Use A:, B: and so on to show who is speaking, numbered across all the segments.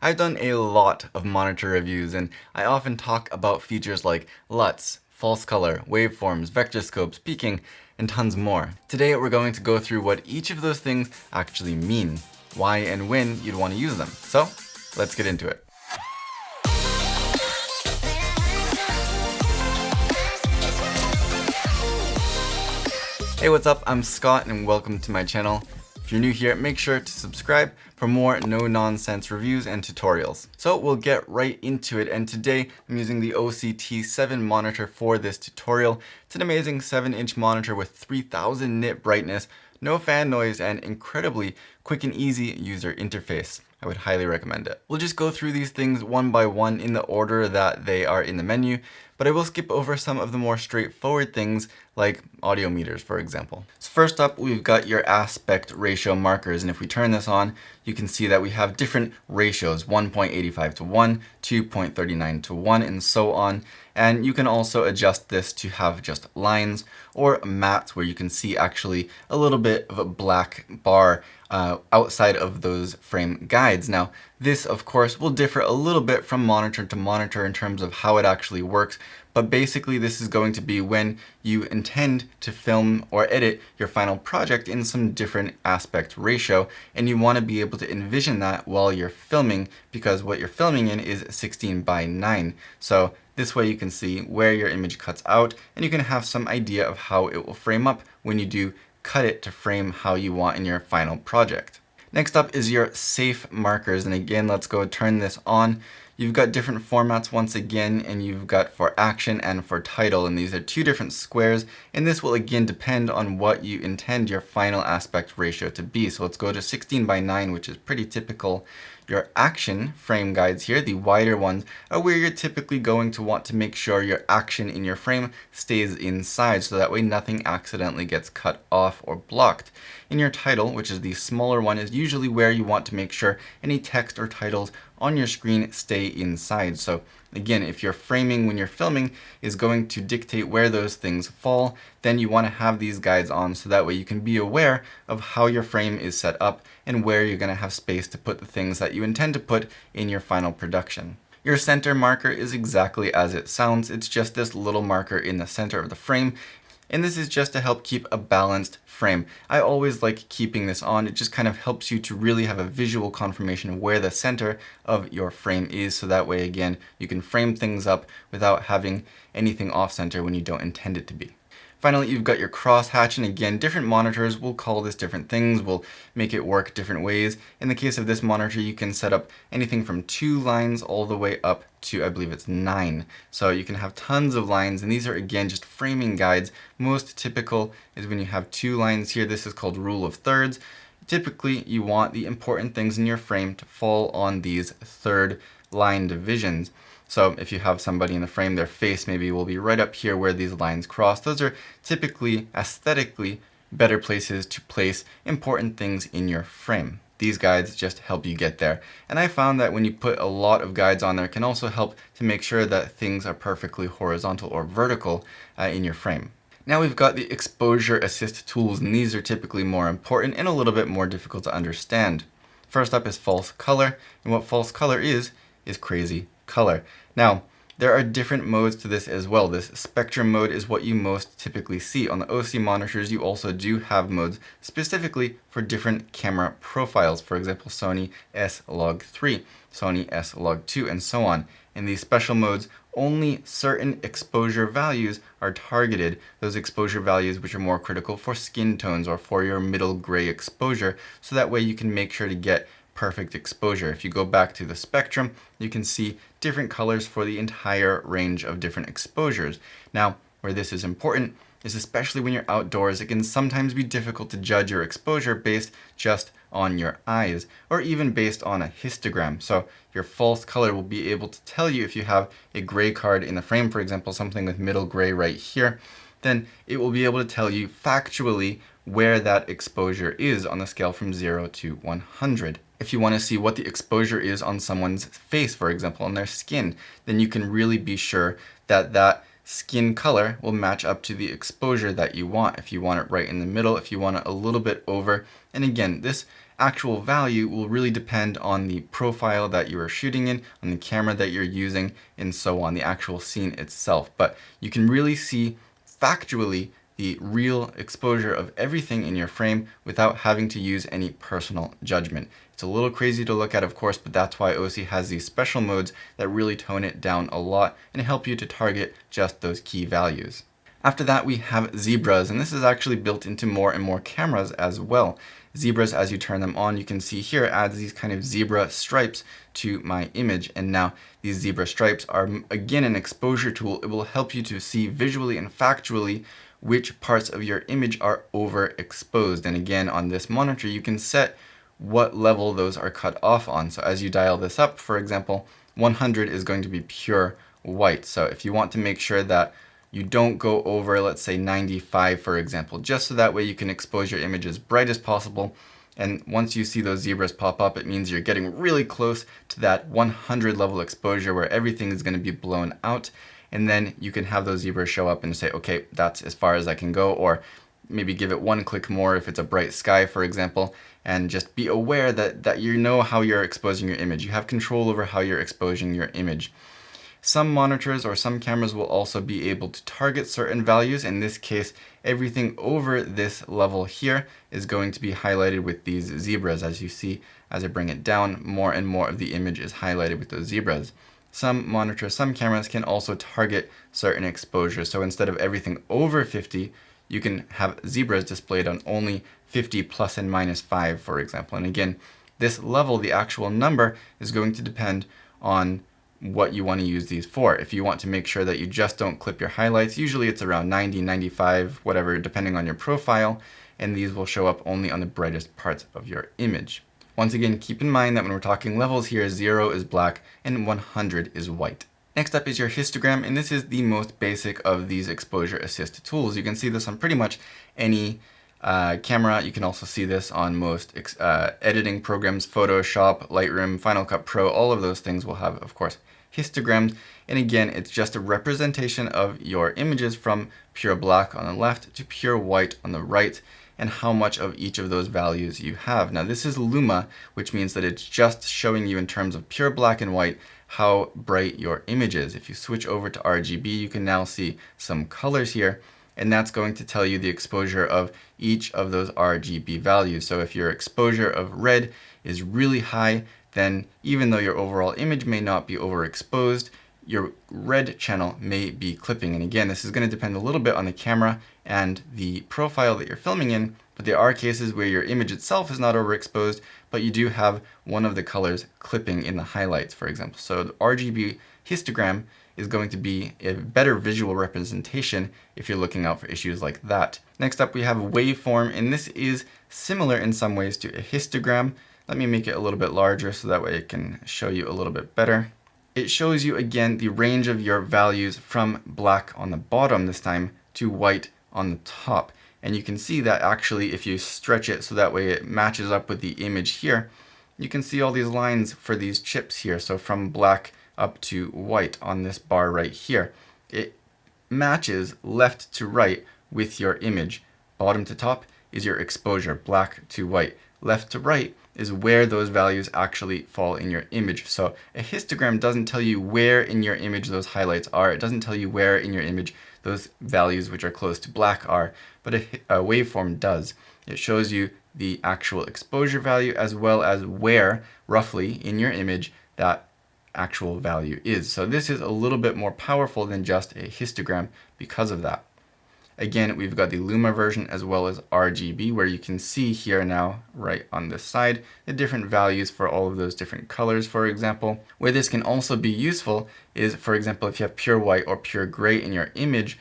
A: I've done a lot of monitor reviews, and I often talk about features like LUTs, false color, waveforms, vector scopes, peaking, and tons more. Today we're going to go through what each of those things actually mean, why and when you'd want to use them. So let's get into it. Hey, what's up? I'm Scott and welcome to my channel. If you're new here, make sure to subscribe for more no-nonsense reviews and tutorials. So we'll get right into it, and today I'm using the OCT7 monitor for this tutorial. It's an amazing 7-inch monitor with 3000 nit brightness, no fan noise, and incredibly quick and easy user interface. I would highly recommend it. We'll just go through these things one by one in the order that they are in the menu, but I will skip over some of the more straightforward things like audio meters, for example. So first up, we've got your aspect ratio markers, and if we turn this on, you can see that we have different ratios, 1.85 to 1, 2.39 to 1, and so on. And you can also adjust this to have just lines or mattes where you can see actually a little bit of a black bar outside of those frame guides. Now, this of course will differ a little bit from monitor to monitor in terms of how it actually works, but basically this is going to be when you intend to film or edit your final project in some different aspect ratio, and you want to be able to envision that while you're filming, because what you're filming in is 16:9. So this way you can see where your image cuts out, and you can have some idea of how it will frame up when you do cut it to frame how you want in your final project. Next up is your safe markers, and again, let's go turn this on. You've got different formats once again, and you've got for action and for title, and these are two different squares, and this will again depend on what you intend your final aspect ratio to be. So let's go to 16:9, which is pretty typical. Your action frame guides here, the wider ones, are where you're typically going to want to make sure your action in your frame stays inside, so that way nothing accidentally gets cut off or blocked. In your title, which is the smaller one, is usually where you want to make sure any text or titles on your screen stay inside. So again, if your framing when you're filming is going to dictate where those things fall, then you want to have these guides on so that way you can be aware of how your frame is set up and where you're going to have space to put the things that you intend to put in your final production. Your center marker is exactly as it sounds. It's just this little marker in the center of the frame, and this is just to help keep a balanced frame. I always like keeping this on. It just kind of helps you to really have a visual confirmation of where the center of your frame is, so that way again you can frame things up without having anything off center when you don't intend it to be. Finally, you've got your crosshatch, and again, different monitors will call this different things, will make it work different ways. In the case of this monitor, you can set up anything from 2 lines all the way up to, I believe it's 9. So you can have tons of lines, and these are again just framing guides. Most typical is when you have 2 lines here. This is called rule of thirds. Typically, you want the important things in your frame to fall on these third line divisions. So if you have somebody in the frame, their face maybe will be right up here where these lines cross. Those are typically aesthetically better places to place important things in your frame. These guides just help you get there. And I found that when you put a lot of guides on there, it can also help to make sure that things are perfectly horizontal or vertical in your frame. Now we've got the exposure assist tools, and these are typically more important and a little bit more difficult to understand. First up is false color, and what false color is crazy color. Now, there are different modes to this as well. This spectrum mode is what you most typically see. On the OC monitors, you also do have modes specifically for different camera profiles. For example, Sony S-Log3, Sony S-Log2, and so on. In these special modes, only certain exposure values are targeted. Those exposure values which are more critical for skin tones or for your middle gray exposure, so that way you can make sure to get perfect exposure. If you go back to the spectrum, you can see different colors for the entire range of different exposures. Now, where this is important is especially when you're outdoors, it can sometimes be difficult to judge your exposure based just on your eyes, or even based on a histogram. So your false color will be able to tell you if you have a gray card in the frame, for example, something with middle gray right here, then it will be able to tell you factually where that exposure is on the scale from 0 to 100. If you want to see what the exposure is on someone's face, for example, on their skin, then you can really be sure that that skin color will match up to the exposure that you want. If you want it right in the middle, if you want it a little bit over. And again, this actual value will really depend on the profile that you are shooting in, on the camera that you're using, and so on, the actual scene itself. But you can really see factually the real exposure of everything in your frame without having to use any personal judgment. It's a little crazy to look at, of course, but that's why OSI has these special modes that really tone it down a lot and help you to target just those key values. After that, we have zebras, and this is actually built into more and more cameras as well. Zebras, as you turn them on, you can see here, adds these kind of zebra stripes to my image. And now these zebra stripes are, again, an exposure tool. It will help you to see visually and factually which parts of your image are overexposed. And again, on this monitor, you can set what level those are cut off on. So as you dial this up, for example, 100 is going to be pure white. So if you want to make sure that you don't go over, let's say 95, for example, just so that way you can expose your image as bright as possible. And once you see those zebras pop up, it means you're getting really close to that 100 level exposure where everything is going to be blown out. And then you can have those zebras show up and say, okay, that's as far as I can go, or maybe give it one click more if it's a bright sky, for example, and just be aware that you know how you're exposing your image. You have control over how you're exposing your image. Some monitors or some cameras will also be able to target certain values. In this case, everything over this level here is going to be highlighted with these zebras. As you see, as I bring it down, more and more of the image is highlighted with those zebras. Some monitors, some cameras can also target certain exposures. So instead of everything over 50, you can have zebras displayed on only 50 plus and minus 5, for example. And again, this level, the actual number, is going to depend on what you want to use these for. If you want to make sure that you just don't clip your highlights, usually it's around 90, 95, whatever, depending on your profile, and these will show up only on the brightest parts of your image. Once again, keep in mind that when we're talking levels here, 0 is black and 100 is white. Next up is your histogram, and this is the most basic of these exposure assist tools. You can see this on pretty much any camera. You can also see this on most editing programs, Photoshop, Lightroom, Final Cut Pro. All of those things will have, of course, histograms. And again, it's just a representation of your images from pure black on the left to pure white on the right, and how much of each of those values you have. Now this is Luma, which means that it's just showing you in terms of pure black and white how bright your image is. If you switch over to RGB, you can now see some colors here, and that's going to tell you the exposure of each of those RGB values. So if your exposure of red is really high, then even though your overall image may not be overexposed, your red channel may be clipping. And again, this is going to depend a little bit on the camera and the profile that you're filming in, but there are cases where your image itself is not overexposed, but you do have one of the colors clipping in the highlights, for example. So the RGB histogram is going to be a better visual representation if you're looking out for issues like that. Next up, we have waveform, and this is similar in some ways to a histogram. Let me make it a little bit larger so that way it can show you a little bit better. It shows you again the range of your values from black on the bottom this time to white on the top. And you can see that actually if you stretch it so that way it matches up with the image here, you can see all these lines for these chips here. So from black up to white on this bar right here, it matches left to right with your image. Bottom to top is your exposure, black to white. Left to right is where those values actually fall in your image. So a histogram doesn't tell you where in your image those highlights are. It doesn't tell you where in your image those values which are close to black are, but a waveform does. It shows you the actual exposure value as well as where roughly in your image that actual value is. So this is a little bit more powerful than just a histogram because of that. Again, we've got the Luma version as well as RGB, where you can see here now, right on this side, the different values for all of those different colors, for example. Where this can also be useful is, for example, if you have pure white or pure gray in your image,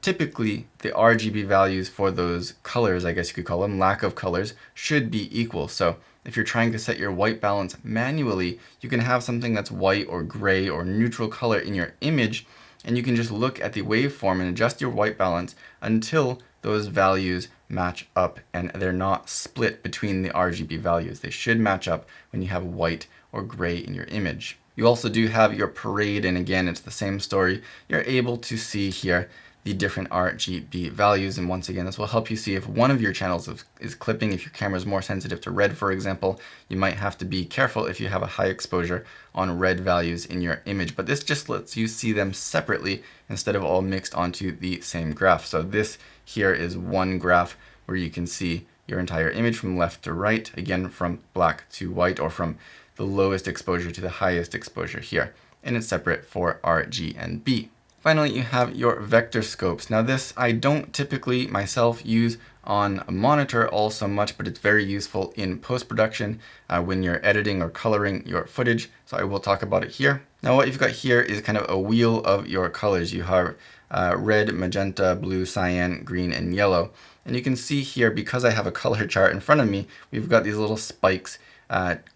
A: typically the RGB values for those colors, I guess you could call them, lack of colors, should be equal. So if you're trying to set your white balance manually, you can have something that's white or gray or neutral color in your image, and you can just look at the waveform and adjust your white balance until those values match up and they're not split between the RGB values. They should match up when you have white or gray in your image. You also do have your parade, and again, it's the same story. You're able to see here the different RGB values. And once again, this will help you see if one of your channels is clipping. If your camera is more sensitive to red, for example, you might have to be careful if you have a high exposure on red values in your image. But this just lets you see them separately instead of all mixed onto the same graph. So this here is one graph where you can see your entire image from left to right, again from black to white, or from the lowest exposure to the highest exposure here. And it's separate for R, G, and B. Finally, you have your vector scopes. Now this I don't typically myself use on a monitor all so much, but it's very useful in post-production when you're editing or coloring your footage. So I will talk about it here. Now what you've got here is kind of a wheel of your colors. You have red, magenta, blue, cyan, green, and yellow. And you can see here, because I have a color chart in front of me, we've got these little spikes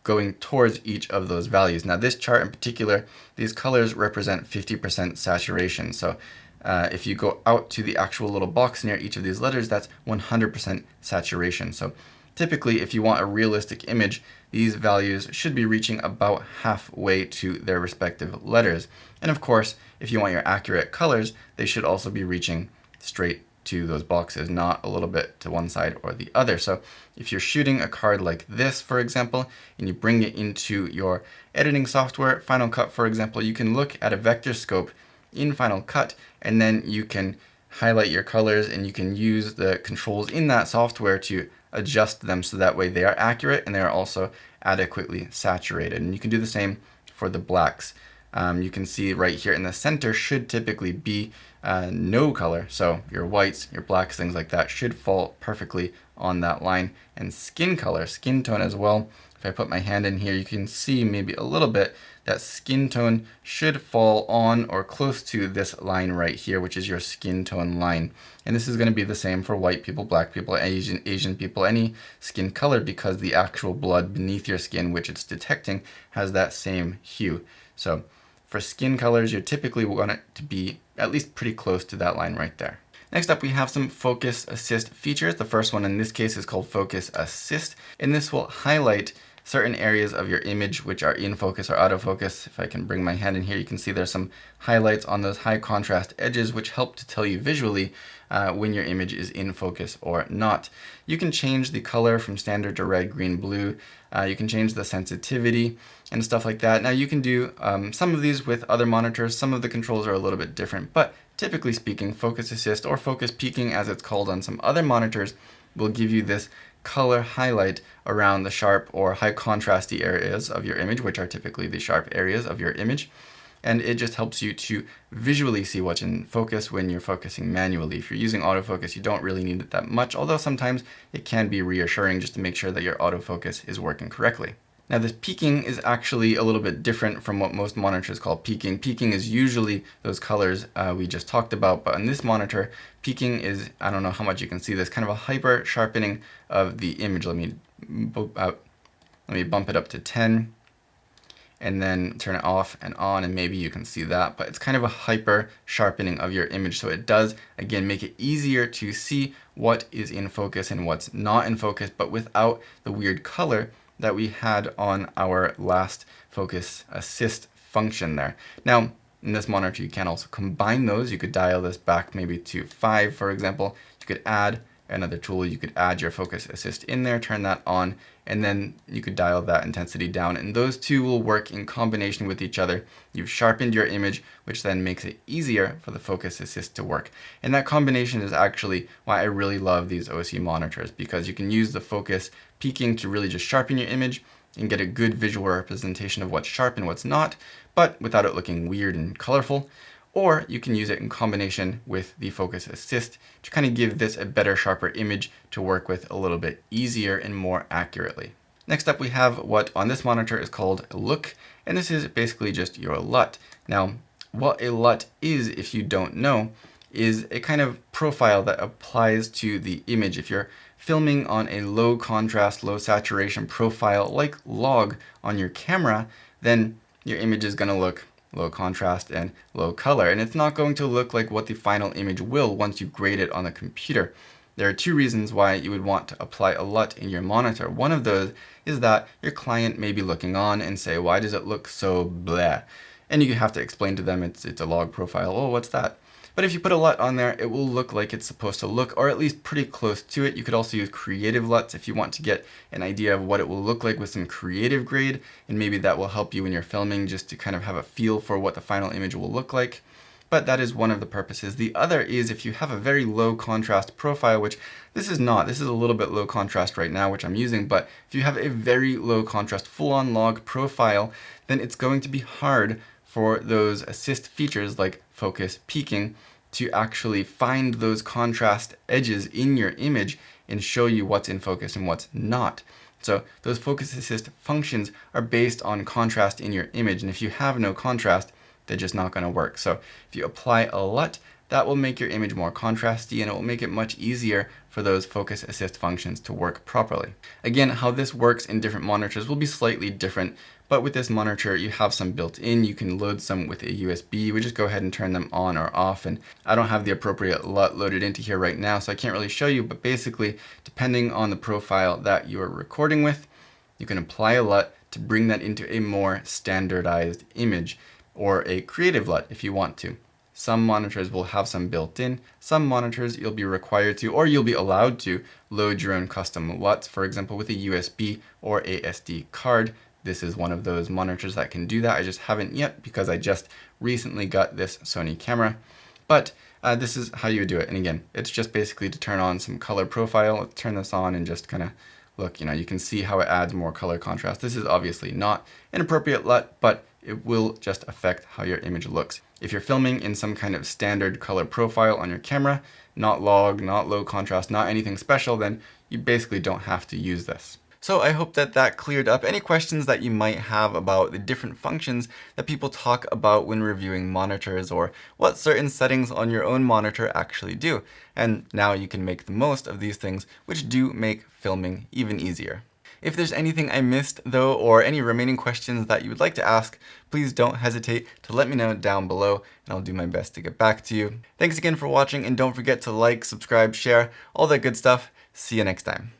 A: going towards each of those values. Now this chart in particular, these colors represent 50% saturation. So if you go out to the actual little box near each of these letters, that's 100% saturation. So typically, if you want a realistic image, these values should be reaching about halfway to their respective letters. And of course, if you want your accurate colors, they should also be reaching straight to those boxes, not a little bit to one side or the other. So if you're shooting a card like this, for example, and you bring it into your editing software, Final Cut, for example, you can look at a vector scope in Final Cut, and then you can highlight your colors and you can use the controls in that software to adjust them so that way they are accurate and they are also adequately saturated. And you can do the same for the blacks. You can see right here in the center should typically be no color. So your whites, your blacks, things like that should fall perfectly on that line. And skin color, skin tone as well. If I put my hand in here, you can see maybe a little bit that skin tone should fall on or close to this line right here, which is your skin tone line. And this is going to be the same for white people, black people, Asian people, any skin color, because the actual blood beneath your skin, which it's detecting, has that same hue. So for skin colors, you typically want it to be at least pretty close to that line right there. Next up, we have some focus assist features. The first one in this case is called Focus Assist, and this will highlight certain areas of your image which are in focus or out of focus. If I can bring my hand in here, you can see there's some highlights on those high contrast edges which help to tell you visually when your image is in focus or not. You can change the color from standard to red, green, blue. You can change the sensitivity and stuff like that. Now you can do some of these with other monitors. Some of the controls are a little bit different, but typically speaking, Focus Assist or Focus Peaking as it's called on some other monitors will give you this color highlight around the sharp or high contrasty areas of your image, which are typically the sharp areas of your image. And it just helps you to visually see what's in focus when you're focusing manually. If you're using autofocus, you don't really need it that much, although sometimes it can be reassuring just to make sure that your autofocus is working correctly. Now this peaking is actually a little bit different from what most monitors call peaking. Peaking is usually those colors we just talked about, but on this monitor, peaking is, I don't know how much you can see this, kind of a hyper sharpening of the image. Let me bump it up to 10 and then turn it off and on, and maybe you can see that, but it's kind of a hyper sharpening of your image. So it does, again, make it easier to see what is in focus and what's not in focus, but without the weird color that we had on our last Focus Assist function there. Now, in this monitor, you can also combine those. You could dial this back maybe to 5, for example. You could add another tool. You could add your Focus Assist in there, turn that on, and then you could dial that intensity down. And those two will work in combination with each other. You've sharpened your image, which then makes it easier for the Focus Assist to work. And that combination is actually why I really love these OC monitors, because you can use the focus peaking to really just sharpen your image and get a good visual representation of what's sharp and what's not, but without it looking weird and colorful. Or you can use it in combination with the Focus Assist to kind of give this a better, sharper image to work with a little bit easier and more accurately. Next up, we have what on this monitor is called a look, and this is basically just your LUT. Now, what a LUT is, if you don't know, is a kind of profile that applies to the image. If you're filming on a low contrast, low saturation profile like log on your camera, then your image is going to look low contrast and low color, and it's not going to look like what the final image will once you grade it on the computer. There are two reasons why you would want to apply a LUT in your monitor. One of those is that your client may be looking on and say, why does it look so blah? And you have to explain to them it's a log profile. Oh, what's that? But if you put a LUT on there, it will look like it's supposed to look, or at least pretty close to it. You could also use creative LUTs if you want to get an idea of what it will look like with some creative grade, and maybe that will help you when you're filming just to kind of have a feel for what the final image will look like. But that is one of the purposes. The other is if you have a very low contrast profile, which this is not. This is a little bit low contrast right now, which I'm using, but if you have a very low contrast full-on log profile, then it's going to be hard for those assist features like focus peaking to actually find those contrast edges in your image and show you what's in focus and what's not. So those focus assist functions are based on contrast in your image, and if you have no contrast, they're just not going to work. So if you apply a LUT, that will make your image more contrasty, and it will make it much easier for those focus assist functions to work properly. Again, how this works in different monitors will be slightly different, but with this monitor you have some built in. You can load some with a USB. We just go ahead and turn them on or off, and I don't have the appropriate LUT loaded into here right now, so I can't really show you, but basically depending on the profile that you are recording with, you can apply a LUT to bring that into a more standardized image, or a creative LUT if you want to. Some monitors will have some built in. Some monitors you'll be required to, or you'll be allowed to, load your own custom LUTs, for example with a USB or a SD card. This is one of those monitors that can do that. I just haven't yet because I just recently got this Sony camera. But this is how you do it. And again, it's just basically to turn on some color profile. Let's turn this on and just kind of look, you can see how it adds more color contrast. This is obviously not an appropriate LUT, but it will just affect how your image looks. If you're filming in some kind of standard color profile on your camera, not log, not low contrast, not anything special, then you basically don't have to use this. So I hope that that cleared up any questions that you might have about the different functions that people talk about when reviewing monitors, or what certain settings on your own monitor actually do. And now you can make the most of these things, which do make filming even easier. If there's anything I missed though, or any remaining questions that you would like to ask, please don't hesitate to let me know down below, and I'll do my best to get back to you. Thanks again for watching, and don't forget to like, subscribe, share, all that good stuff. See you next time.